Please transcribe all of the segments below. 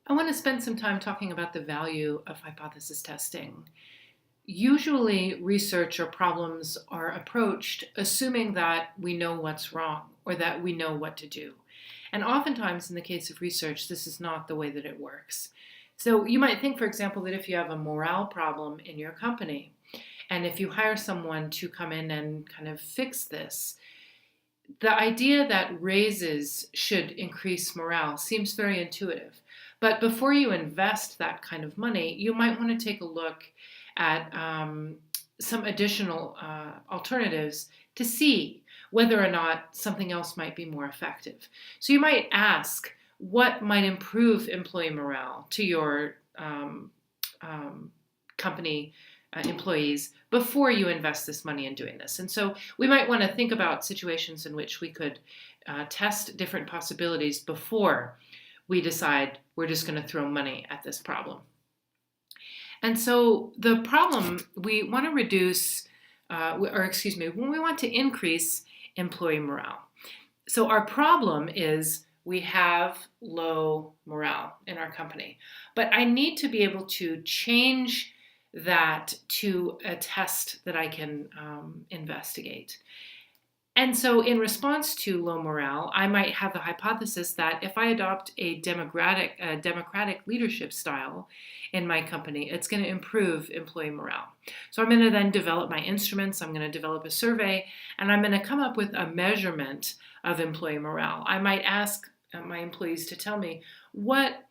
I want to spend some time talking about the value of hypothesis testing. Usually, research or problems are approached assuming that we know what's wrong or that we know what to do. And oftentimes, in the case of research, this is not the way that it works. So, you might think, for example, that if you have a morale problem in your company, and if you hire someone to come in and kind of fix this, the idea that raises should increase morale seems very intuitive. But before you invest that kind of money, you might want to take a look at some additional alternatives to see whether or not something else might be more effective. So you might ask, what might improve employee morale to your company employees before you invest this money in doing this? And so we might want to think about situations in which we could test different possibilities before we decide we're just going to throw money at this problem. And so the problem, we want to reduce, when we want to increase employee morale. So our problem is we have low morale in our company, but I need to be able to change that to a test that I can investigate. And so in response to low morale, I might have the hypothesis that if I adopt a democratic leadership style in my company, it's going to improve employee morale. So I'm going to then develop my instruments, I'm going to develop a survey, and I'm going to come up with a measurement of employee morale. I might ask my employees to tell me, what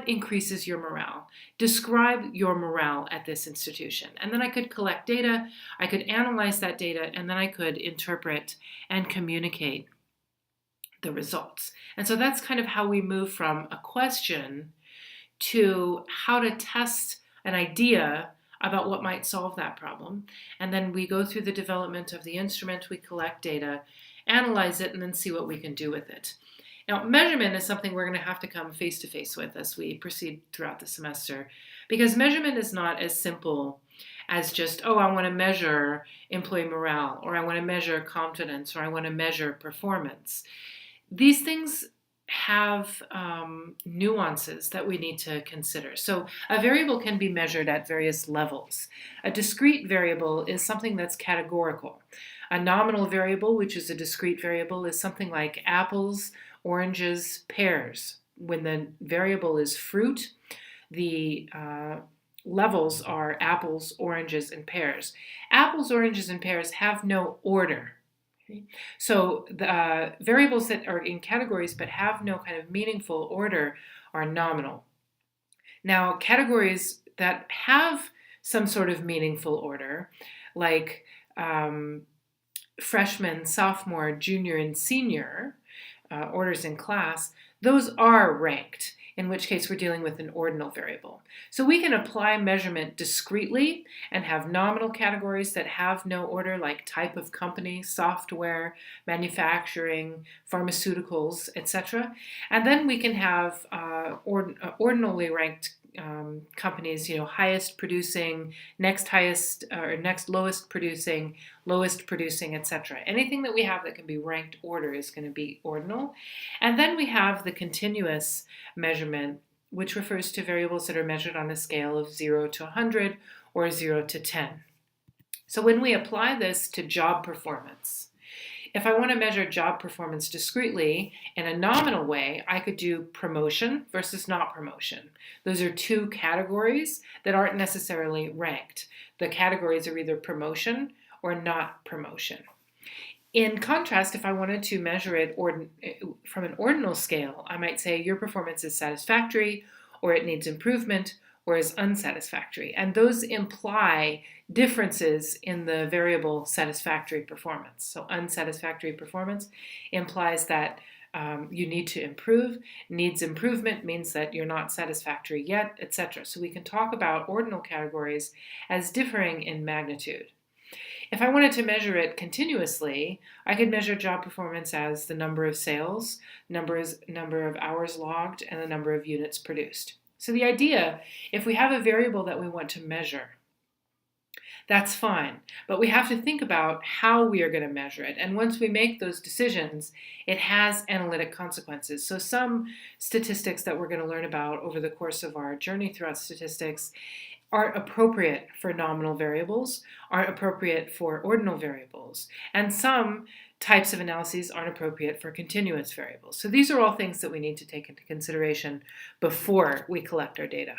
increases your morale? Describe your morale at this institution. And then I could collect data, I could analyze that data, and then I could interpret and communicate the results. And so that's kind of how we move from a question to how to test an idea about what might solve that problem. And then we go through the development of the instrument, we collect data, analyze it, and then see what we can do with it. Now, measurement is something we're going to have to come face to face with as we proceed throughout the semester, because measurement is not as simple as just, I want to measure employee morale, or I want to measure confidence, or I want to measure performance. These things have nuances that we need to consider. So a variable can be measured at various levels. A discrete variable is something that's categorical. A nominal variable, which is a discrete variable, is something like apples, oranges, pears. When the variable is fruit, the levels are apples, oranges, and pears. Apples, oranges, and pears have no order. Okay? So the variables that are in categories but have no kind of meaningful order are nominal. Now, categories that have some sort of meaningful order, like freshman, sophomore, junior, and senior, orders in class, those are ranked, in which case we're dealing with an ordinal variable. So we can apply measurement discretely and have nominal categories that have no order, like type of company, software, manufacturing, pharmaceuticals, etc. And then we can have ordinally ranked companies, highest producing, next highest, or next lowest producing, etc. Anything that we have that can be ranked order is going to be ordinal. And then we have the continuous measurement, which refers to variables that are measured on a scale of 0 to 100 or 0 to 10. So when we apply this to job performance, if I want to measure job performance discretely in a nominal way, I could do promotion versus not promotion. Those are two categories that aren't necessarily ranked. The categories are either promotion or not promotion. In contrast, if I wanted to measure it from an ordinal scale, I might say your performance is satisfactory, or it needs improvement, or is unsatisfactory. And those imply differences in the variable satisfactory performance. So unsatisfactory performance implies that you need to improve. Needs improvement means that you're not satisfactory yet, etc. So we can talk about ordinal categories as differing in magnitude. If I wanted to measure it continuously, I could measure job performance as the number of sales, number of hours logged, and the number of units produced. So the idea, if we have a variable that we want to measure, That's fine, but we have to think about how we are going to measure it. And once we make those decisions, it has analytic consequences. So some statistics that we're going to learn about over the course of our journey throughout statistics aren't appropriate for nominal variables, aren't appropriate for ordinal variables, and some types of analyses aren't appropriate for continuous variables. So these are all things that we need to take into consideration before we collect our data.